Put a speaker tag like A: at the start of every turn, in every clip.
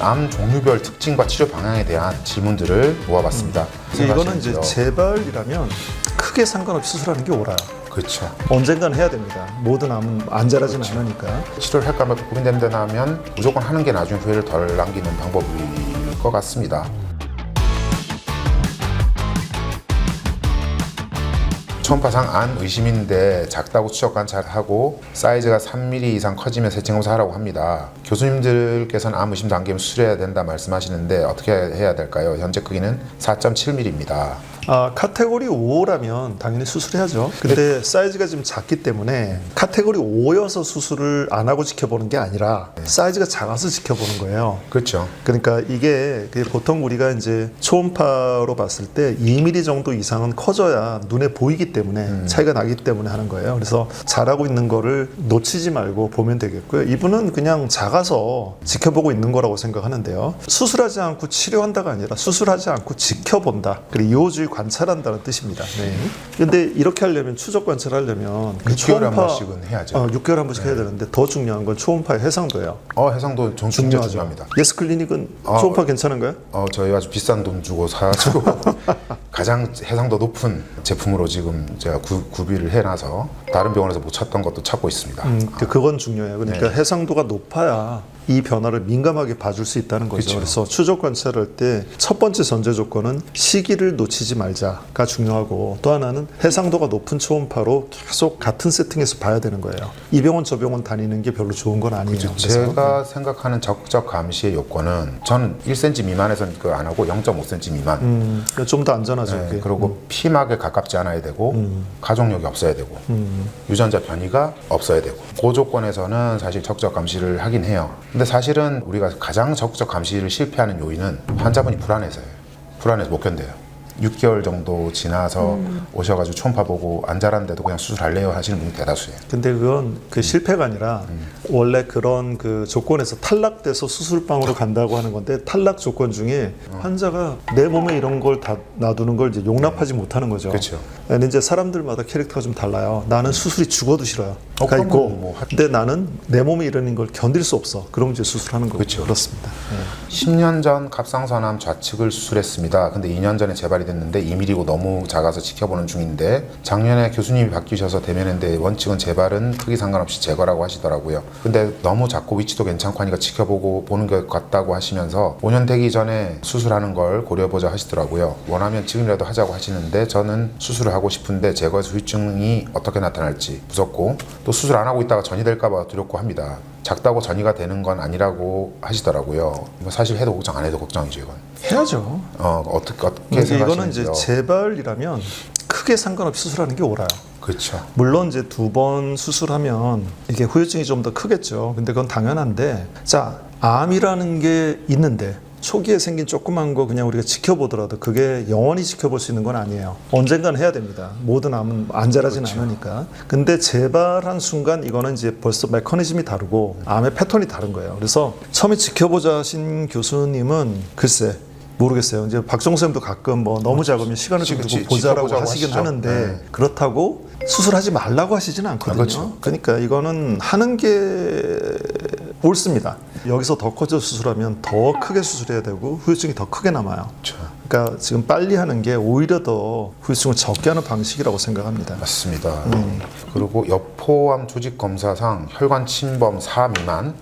A: 암 종류별 특징과 치료 방향에 대한 질문들을 모아봤습니다.
B: 이거는 이제 재발이라면 크게 상관없이 수술하는 게 옳아요.
A: 그렇죠.
B: 언젠가는 해야 됩니다. 모든 암은 안 자라진
A: 그렇죠.
B: 않으니까.
A: 치료를 할까 말까 고민된다면 무조건 하는 게 나중에 후회를 덜 남기는 방법일 것 같습니다. 초음파상 안 의심인데 작다고 추적 관찰하고 사이즈가 3mm 이상 커지면 세층검사하라고 합니다. 교수님들께서는 암 의심 단계면 수술해야 된다 말씀하시는데 어떻게 해야 될까요? 현재 크기는 4.7mm입니다.
B: 카테고리 5라면 당연히 수술해야죠. 근데 사이즈가 지금 작기 때문에 카테고리 5여서 수술을 안 하고 지켜보는 게 아니라 사이즈가 작아서 지켜보는 거예요.
A: 그렇죠.
B: 그러니까 이게 보통 우리가 이제 초음파로 봤을 때 2mm 정도 이상은 커져야 눈에 보이기 때문에 차이가 나기 때문에 하는 거예요. 그래서 잘하고 있는 거를 놓치지 말고 보면 되겠고요. 이분은 그냥 작아서 지켜보고 있는 거라고 생각하는데요. 수술하지 않고 치료한다가 아니라 수술하지 않고 지켜본다. 그리고 이호주의 관찰한다는 뜻입니다. 네. 근데 이렇게 하려면 추적 관찰하려면
A: 6개월에 한 번씩은 해야죠.
B: 6개월에 한 번씩 해야 되는데 더 중요한 건 초음파의 해상도예요.
A: 해상도 굉장히 중요합니다.
B: 예스 클리닉은 초음파 괜찮은가요?
A: 저희 아주 비싼 돈 주고 사가지고 가장 해상도 높은 제품으로 지금 제가 구비를 해놔서 다른 병원에서 못 찾던 것도 찾고 있습니다.
B: 그건 중요해요. 그러니까 해상도가 높아야 이 변화를 민감하게 봐줄 수 있다는 거죠.
A: 그쵸.
B: 그래서 추적 관찰할 때 첫 번째 전제 조건은 시기를 놓치지 말자가 중요하고 또 하나는 해상도가 높은 초음파로 계속 같은 세팅에서 봐야 되는 거예요. 이 병원 저 병원 다니는 게 별로 좋은 건 아니에요. 그래서
A: 제가 생각하는 적적 감시의 요건은 저는 1cm 미만에서는 안 하고 0.5cm 미만.
B: 좀 더 안전하죠.
A: 네,
B: 그게.
A: 그리고 피막에 가깝지 않아야 되고 가족력이 없어야 되고 유전자 변이가 없어야 되고 그 조건에서는 사실 적적 감시를 하긴 해요. 근데 사실은 우리가 가장 적적 감시를 실패하는 요인은 환자분이 불안해서예요. 불안해서 못 견뎌요. 6개월 정도 지나서 오셔가지고 초음파 보고 안 자랐는데도 그냥 수술할래요 하시는 분이 대다수예요.
B: 근데 그건 그 실패가 아니라 원래 그런 그 조건에서 탈락돼서 수술방으로 간다고 하는 건데 탈락 조건 중에 환자가 내 몸에 이런 걸 다 놔두는 걸 이제 용납하지 못하는 거죠.
A: 그렇죠.
B: 근데 이제 사람들마다 캐릭터가 좀 달라요. 나는 수술이 죽어도 싫어요. 가 있고, 근데 나는 내 몸에 이러는 걸 견딜 수 없어. 그럼 이제 수술하는 거죠.
A: 그렇죠.
B: 그렇습니다.
A: 10년 전 갑상선암 좌측을 수술했습니다. 근데 2년 전에 재발이 됐는데 2mm고 너무 작아서 지켜보는 중인데 작년에 교수님이 바뀌셔서 대면했는데 원칙은 재발은 크기 상관없이 제거라고 하시더라고요. 근데 너무 작고 위치도 괜찮고 하니까 지켜보고 보는 것 같다고 하시면서 5년 되기 전에 수술하는 걸 고려해보자 하시더라고요. 원하면 지금이라도 하자고 하시는데 저는 수술을 하고 싶은데 제거해서 후유증이 어떻게 나타날지 무섭고 또 수술 안 하고 있다가 전이 될까봐 두렵고 합니다. 작다고 전이가 되는 건 아니라고 하시더라고요. 사실 해도 걱정 안 해도 걱정이죠 이건.
B: 해야죠.
A: 어떻게
B: 이거는
A: 생각하시는지요?
B: 이제 재발이라면 크게 상관없이 수술하는 게 옳아요.
A: 그렇죠.
B: 물론 이제 2번 수술하면 이게 후유증이 좀 더 크겠죠. 근데 그건 당연한데, 자, 암이라는 게 있는데 초기에 생긴 조그만 거 그냥 우리가 지켜보더라도 그게 영원히 지켜볼 수 있는 건 아니에요. 언젠가는 해야 됩니다. 모든 암은 안 자라진
A: 그렇죠.
B: 않으니까. 근데 재발한 순간 이거는 이제 벌써 메커니즘이 다르고 암의 패턴이 다른 거예요. 그래서 처음에 지켜보자 하신 교수님은 글쎄 모르겠어요. 이제 박정수 선생님도 가끔 뭐 너무 작으면 시간을 좀 두고 보자라고 하시긴
A: 하시죠.
B: 하는데
A: 네.
B: 그렇다고 수술하지 말라고 하시지는 않거든요.
A: 그렇죠.
B: 그러니까 이거는 하는 게 옳습니다. 여기서 더 커져 수술하면 더 크게 수술해야 되고 후유증이 더 크게 남아요.
A: 그렇죠.
B: 그러니까 지금 빨리 하는 게 오히려 더 후유증을 적게 하는 방식이라고 생각합니다.
A: 맞습니다. 그리고 여포암 조직 검사상 혈관 침범 4 미만,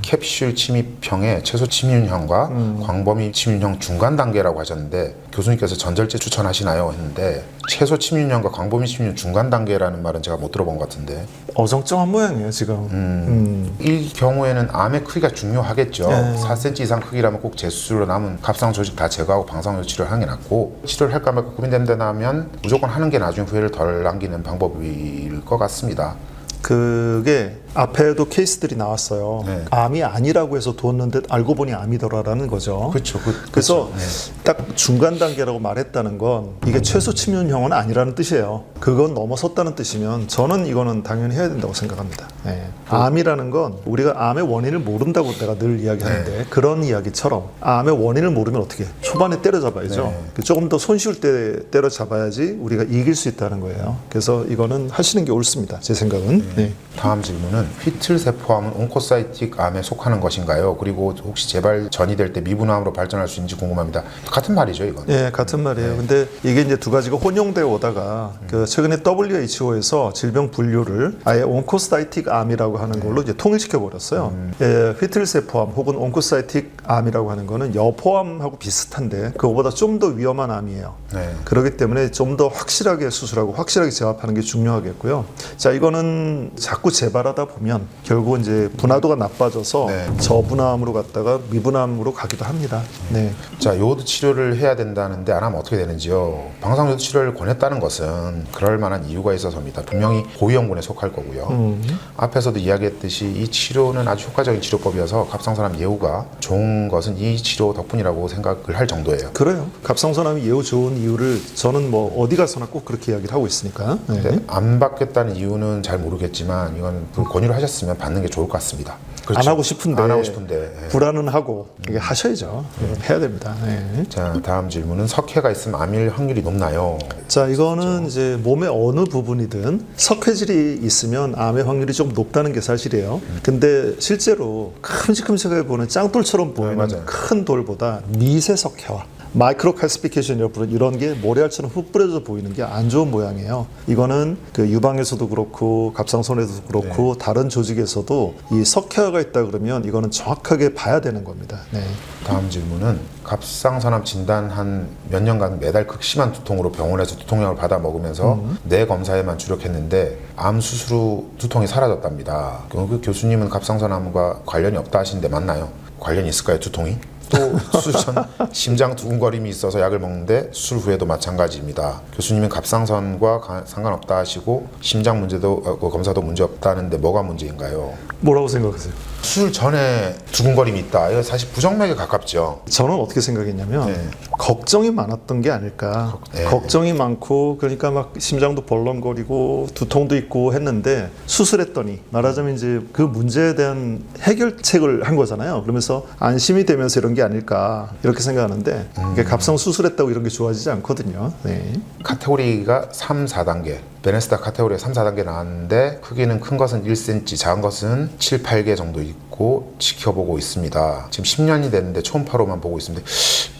A: 캡슐 침입형의 최소 침윤형과 광범위 침윤형 중간 단계라고 하셨는데 교수님께서 전절제 추천하시나요? 했는데 최소 침윤형과 광범위 침윤형 중간 단계라는 말은 제가 못 들어본 것 같은데
B: 어정쩡한 모양이에요 지금.
A: 이 경우에는 암의 크기가 중요하겠죠.
B: 네.
A: 4cm 이상 크기라면 꼭 재수술로 남은 갑상 조직 다 제거하고 방사선 치료를 하는 게 낫고 치료를 할까 말까 고민된다면 무조건 하는 게 나중에 후회를 덜 남기는 방법일 것 같습니다.
B: 그게 앞에도 케이스들이 나왔어요.
A: 네.
B: 암이 아니라고 해서 두었는데 알고 보니 암이더라라는 거죠.
A: 그렇죠.
B: 그래서
A: 그렇죠. 네.
B: 딱 중간 단계라고 말했다는 건 이게 최소 침윤형은 아니라는 뜻이에요. 그건 넘어섰다는 뜻이면 저는 이거는 당연히 해야 된다고 생각합니다. 네. 암이라는 건 우리가 암의 원인을 모른다고 내가 늘 이야기하는데 그런 이야기처럼 암의 원인을 모르면 어떻게 해? 초반에 때려잡아야죠. 조금 더 손쉬울 때 때려잡아야지 우리가 이길 수 있다는 거예요. 그래서 이거는 하시는 게 옳습니다. 제 생각은. 네.
A: 다음 질문은 피틀세포암은 온코사이틱 암에 속하는 것인가요? 그리고 혹시 재발 전이 될 때 미분암으로 발전할 수 있는지 궁금합니다. 같은 말이죠, 이건.
B: 네, 같은 말이에요. 근데 이게 이제 두 가지가 혼용되어 오다가 그 최근에 WHO에서 질병 분류를 아예 온코사이틱 암이라고 하는 걸로 이제 통일시켜 버렸어요. 예, 피틀세포암 혹은 온코사이틱 암이라고 하는 거는 여포암하고 비슷한데 그거보다 좀 더 위험한 암이에요.
A: 네.
B: 그렇기 때문에 좀 더 확실하게 수술하고 확실하게 재활하는 게 중요하겠고요. 자, 이거는 자꾸 재발하다 보면 결국 이제 분화도가 나빠져서 저분암으로 갔다가 미분암으로 가기도 합니다. 네.
A: 자, 요오드 치료를 해야 된다는데 안 하면 어떻게 되는지요? 방사능 요오드 치료를 권했다는 것은 그럴 만한 이유가 있어서입니다. 분명히 고위험군에 속할 거고요. 앞에서도 이야기했듯이 이 치료는 아주 효과적인 치료법이어서 갑상선암 예후가 좋은 것은 이 치료 덕분이라고 생각을 할 정도예요.
B: 그래요. 갑상선암이 예후 좋은 이유를 저는 뭐 어디 가서나 꼭 그렇게 이야기를 하고 있으니까. 네.
A: 근데 안 받겠다는 이유는 잘 모르겠지만 이건 그 권유를 하셨으면 받는 게 좋을 것 같습니다. 그렇죠?
B: 안 하고 싶은데,
A: 안 하고 싶은데
B: 불안은 하고 이게 하셔야죠. 해야 됩니다. 네.
A: 자, 다음 질문은 석회가 있으면 암일 확률이 높나요?
B: 자, 이거는 이제 몸의 어느 부분이든 석회질이 있으면 암의 확률이 좀 높다는 게 사실이에요. 근데 실제로 큼직큼직하게 보는 짱돌처럼 보이는
A: 맞아요.
B: 큰 돌보다 미세 석회화 마이크로 칼시피케이션이라고 부르는 이런 게 모래알처럼 흩 뿌려져 보이는 게 안 좋은 모양이에요. 이거는 그 유방에서도 그렇고 갑상선에서도 그렇고 다른 조직에서도 이 석회화가 있다 그러면 이거는 정확하게 봐야 되는 겁니다. 네.
A: 다음 질문은 갑상선암 진단 한 몇 년간 매달 극심한 두통으로 병원에서 두통약을 받아 먹으면서 뇌 검사에만 주력했는데 암 수술 후 두통이 사라졌답니다. 그 교수님은 갑상선암과 관련이 없다 하시는데 맞나요? 관련이 있을까요, 두통이? 또 수술 전 심장 두근거림이 있어서 약을 먹는데 수술 후에도 마찬가지입니다. 교수님은 갑상선과 상관없다 하시고 심장 문제도 검사도 문제 없다는데 뭐가 문제인가요?
B: 뭐라고 생각하세요?
A: 수술 전에 두근거림이 있다. 이거 사실 부정맥에 가깝죠.
B: 저는 어떻게 생각했냐면 걱정이 많았던 게 아닐까. 걱정이 많고 그러니까 막 심장도 벌렁거리고 두통도 있고 했는데 수술했더니 말하자면 이제 그 문제에 대한 해결책을 한 거잖아요. 그러면서 안심이 되면서 이런 게 아닐까 이렇게 생각하는데 이게 갑상 수술했다고 이런 게 좋아지지 않거든요. 네.
A: 카테고리가 3, 4단계. 베네스타 카테고리가 3, 4단계 나왔는데 크기는 큰 것은 1cm, 작은 것은 7, 8개 정도 있고 지켜보고 있습니다. 지금 10년이 됐는데 초음파로만 보고 있습니다.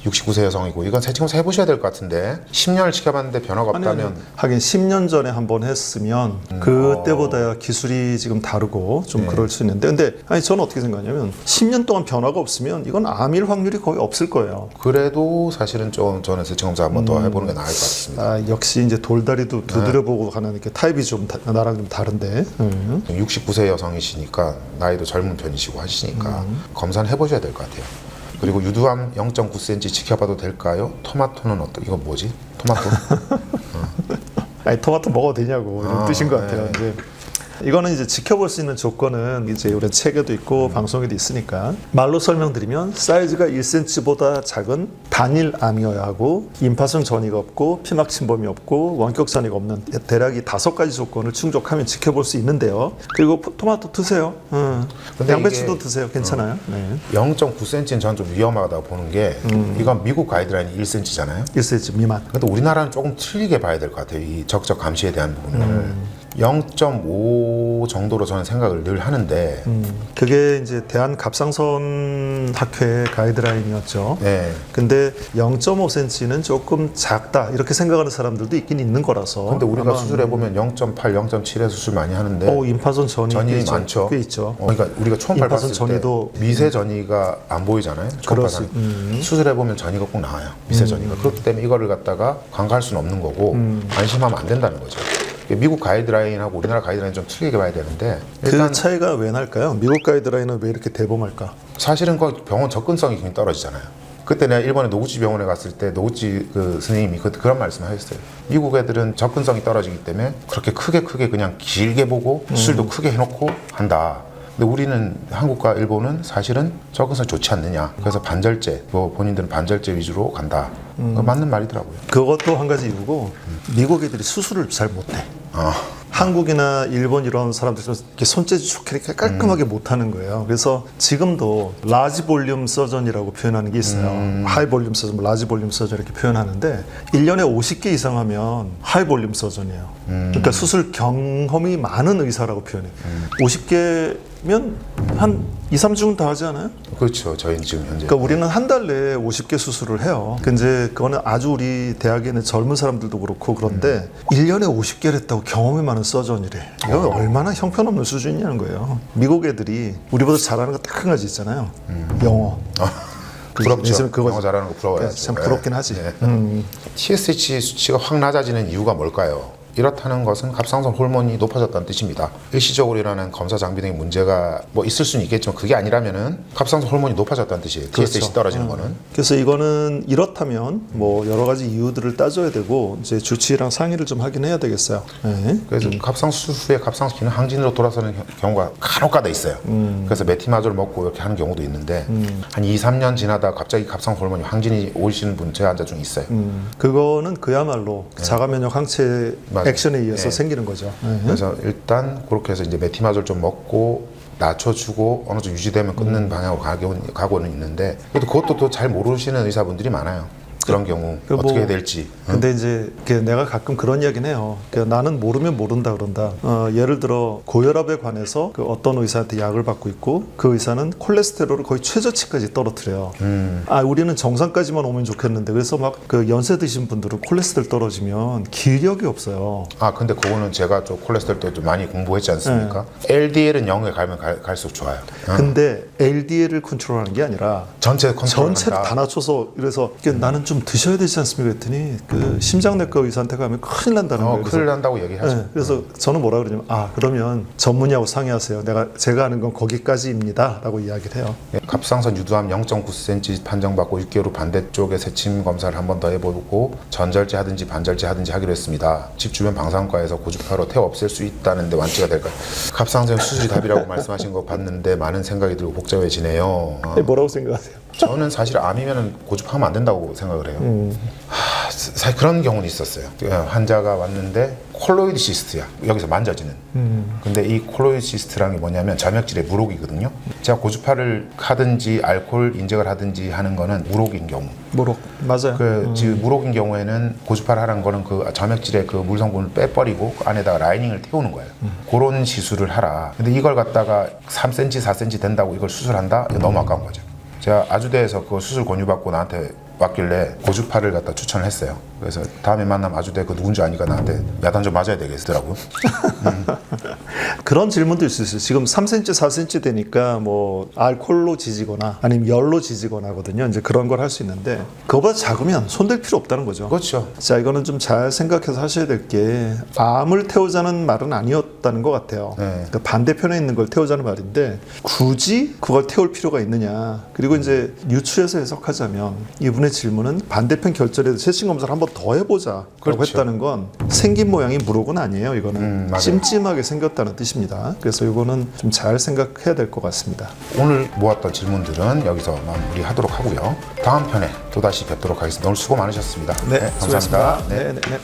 A: 69세 여성이고 이건 세치검사 해보셔야 될 것 같은데 10년을 지켜봤는데 변화가 없다면
B: 하긴 10년 전에 한번 했으면 그때보다 기술이 지금 다르고 좀 그럴 수 있는데 근데 아니 저는 어떻게 생각하냐면 10년 동안 변화가 없으면 이건 암일 확률이 거의 없을 거예요.
A: 그래도 사실은 좀 저는 세치검사 한번 더 해보는 게 나을 것 같습니다.
B: 아, 역시 이제 돌다리도 두드려보고 가는 이렇게 타입이 좀 나랑 좀 다른데
A: 69세 여성이시니까 나이도 젊은 편이시고 하시니까 검사는 해보셔야 될 것 같아요. 그리고 유두암 0.9cm 지켜봐도 될까요? 토마토는 어떤 이건 뭐지? 토마토?
B: 아니 토마토 먹어도 되냐고 이런 뜻인 것 같아요. 이제 이거는 이제 지켜볼 수 있는 조건은 이제 우리 책에도 있고 방송에도 있으니까 말로 설명드리면 사이즈가 1cm보다 작은 단일암이어야 하고 임파선 전이가 없고 피막 침범이 없고 원격 전이가 없는 대략 이 5가지 조건을 충족하면 지켜볼 수 있는데요. 그리고 토마토 드세요.
A: 근데
B: 양배추도 드세요. 괜찮아요. 네.
A: 0.9cm는 저는 좀 위험하다고 보는 게 이건 미국 가이드라인이 1cm잖아요.
B: 1cm 미만.
A: 근데 우리나라는 조금 틀리게 봐야 될 것 같아요. 이 적적 감시에 대한 부분을 0.5 정도로 저는 생각을 늘 하는데
B: 그게 이제 대한 갑상선 학회 가이드라인이었죠.
A: 네.
B: 근데 0.5cm는 조금 작다 이렇게 생각하는 사람들도 있긴 있는 거라서.
A: 근데 우리가 수술해 보면 0.8, 0.7에 수술 많이 하는데
B: 임파선 전이
A: 많죠.
B: 꽤 있죠.
A: 그러니까 우리가 초음파를
B: 임파선
A: 봤을
B: 전이도
A: 때 미세 전이가 안 보이잖아요. 초음파상 수술해 보면 전이가 꼭 나와요. 미세 전이가. 그렇기 때문에 이거를 갖다가 간과할 수는 없는 거고 안심하면 안 된다는 거죠. 미국 가이드라인하고 우리나라 가이드라인 좀 틀리게 봐야 되는데 일단
B: 그 차이가 왜 날까요? 미국 가이드라인은 왜 이렇게 대범할까?
A: 사실은 그 병원 접근성이 굉장히 떨어지잖아요. 그때 내가 일본의 노구치 병원에 갔을 때 노구치 그 선생님이 그런 말씀을 하셨어요. 미국 애들은 접근성이 떨어지기 때문에 그렇게 크게 그냥 길게 보고 수술도 크게 해놓고 한다. 근데 우리는 한국과 일본은 사실은 접근성이 좋지 않느냐. 그래서 반절제, 뭐 본인들은 반절제 위주로 간다. 그거 맞는 말이더라고요.
B: 그것도 한 가지 이유고 미국 애들이 수술을 잘 못해. 한국이나 일본 이런 사람들은 이렇게 손재주 좋게 이렇게 깔끔하게 못하는 거예요. 그래서 지금도 라지 볼륨 서전이라고 표현하는 게 있어요. 하이 볼륨 서전, 라지 볼륨 서전 이렇게 표현하는데 1년에 50개 이상 하면 하이 볼륨 서전이에요. 그러니까 수술 경험이 많은 의사라고 표현해요. 50개면 한 2, 3주는 다 하지 않아요?
A: 그렇죠. 저희는 지금 현재.
B: 그러니까 우리는 한 달 내에 50개 수술을 해요. 근데 그거는 아주 우리 대학에 있는 젊은 사람들도 그렇고 그런데 1년에 50개를 했다고 경험이 많은 서전이래. 이거 얼마나 형편없는 수준이냐는 거예요. 미국 애들이 우리보다 잘하는 거 딱 한 가지 있잖아요. 영어.
A: 부럽죠.
B: 그거
A: 영어 잘하는 거 부러워요.
B: 참 부럽긴 하지.
A: TSH 수치가 확 낮아지는 이유가 뭘까요? 이렇다는 것은 갑상선 호르몬이 높아졌다는 뜻입니다. 일시적으로 일어나는 검사 장비 등의 문제가 뭐 있을 수는 있겠지만 그게 아니라면은 갑상선 호르몬이 높아졌다는 뜻이에요. TSH 떨어지는 거는.
B: 그래서 이거는 이렇다면 뭐 여러 가지 이유들을 따져야 되고 이제 주치의랑 상의를 좀 하긴 해야 되겠어요. 네.
A: 그래서 갑상선 수술 후에 갑상선 기능 항진으로 돌아서는 경우가 간혹가다 있어요. 그래서 메티마졸 먹고 이렇게 하는 경우도 있는데 한 2, 3년 지나다 갑자기 갑상선 호르몬이 항진이 오시는 분 제 환자 중에 있어요.
B: 그거는 그야말로 자가 면역 항체
A: 맞아요.
B: 액션에 의해서
A: 네.
B: 생기는 거죠.
A: 그래서 일단 그렇게 해서 이제 메티마졸 좀 먹고 낮춰주고 어느 정도 유지되면 끊는 방향으로 가고는 있는데 그래도 그것도 또 잘 모르시는 의사분들이 많아요. 그런 경우
B: 그
A: 어떻게
B: 뭐,
A: 해야 될지.
B: 근데 이제 내가 가끔 그런 이야기는 해요. 나는 모르면 모른다 그런다. 예를 들어 고혈압에 관해서 그 어떤 의사한테 약을 받고 있고 그 의사는 콜레스테롤을 거의 최저치까지 떨어뜨려요. 우리는 정상까지만 오면 좋겠는데 그래서 막 그 연세 드신 분들은 콜레스테롤 떨어지면 기력이 없어요.
A: 근데 그거는 제가 좀 콜레스테롤 때 좀 많이 공부했지 않습니까? LDL은 0에 가면 갈수록 좋아요.
B: 근데 LDL을 컨트롤하는 게 아니라
A: 전체 컨트롤
B: 전체를 다 낮춰서 그래서 나는 좀 드셔야 되지 않습니까? 그랬더니 그 심장내과 의사한테 가면 큰일 난다는 거예요.
A: 큰일 난다고 얘기하죠.
B: 네, 그래서 저는 뭐라 그러냐면 그러면 전문의하고 상의하세요. 제가 아는 건 거기까지입니다. 라고 이야기를 해요.
A: 갑상선 유두암 0.9cm 판정받고 6개월 후 반대쪽에 세침 검사를 한 번 더 해보고 전절제 하든지 반절제 하든지 하기로 했습니다. 집 주변 방사선과에서 고주파로 태워 없앨 수 있다는데 완치가 될까요? 갑상선 수술이 답이라고 말씀하신 거 봤는데 많은 생각이 들고 복잡해지네요.
B: 뭐라고 생각하세요?
A: 저는 사실 암이면 고주파하면 안 된다고 생각을 해요. 사실 그런 경우는 있었어요. 환자가 왔는데 콜로이드 시스트야. 여기서 만져지는. 근데 이 콜로이드 시스트라는 게 뭐냐면 점액질의 물혹이거든요. 제가 고주파를 하든지 알코올 인젝을 하든지 하는 거는 물혹인 경우.
B: 물혹 맞아요.
A: 지금 물혹인 경우에는 고주파를 하라는 거는 그 점액질의 그 물 성분을 빼버리고 그 안에다가 라이닝을 태우는 거예요. 그런 시술을 하라. 근데 이걸 갖다가 3cm, 4cm 된다고 이걸 수술한다? 이거 너무 아까운 거죠. 제가 아주대에서 그 수술 권유받고 나한테 왔길래 고주파를 갖다 추천을 했어요. 그래서 다음에 만나면 아주대 그 누군지 아니까 나한테 야단 좀 맞아야 되겠더라고요.
B: 그런 질문도 있을 수 있어요. 지금 3cm, 4cm 되니까 뭐 알코올로 지지거나 아니면 열로 지지거나 하거든요. 이제 그런 걸 할 수 있는데 그거보다 작으면 손댈 필요 없다는 거죠.
A: 그렇죠.
B: 자, 이거는 좀 잘 생각해서 하셔야 될 게 암을 태우자는 말은 아니었다는 것 같아요.
A: 네.
B: 그러니까 반대편에 있는 걸 태우자는 말인데 굳이 그걸 태울 필요가 있느냐. 그리고 이제 유추해서 해석하자면 이분의 질문은 반대편 결절에도 세심 검사를 한번 더 해보자라고
A: 그렇죠.
B: 했다는 건 생긴 모양이 물혹은 아니에요. 이거는
A: 맞아요.
B: 찜찜하게 생겼다는 뜻입니다. 그래서 이거는 좀 잘 생각해야 될 것 같습니다.
A: 오늘 모았던 질문들은 여기서 마무리하도록 하고요. 다음 편에 또다시 뵙도록 하겠습니다. 오늘 수고 많으셨습니다.
B: 네,
A: 감사합니다.
B: 수고하셨습니다.
A: 네.
B: 네, 네, 네.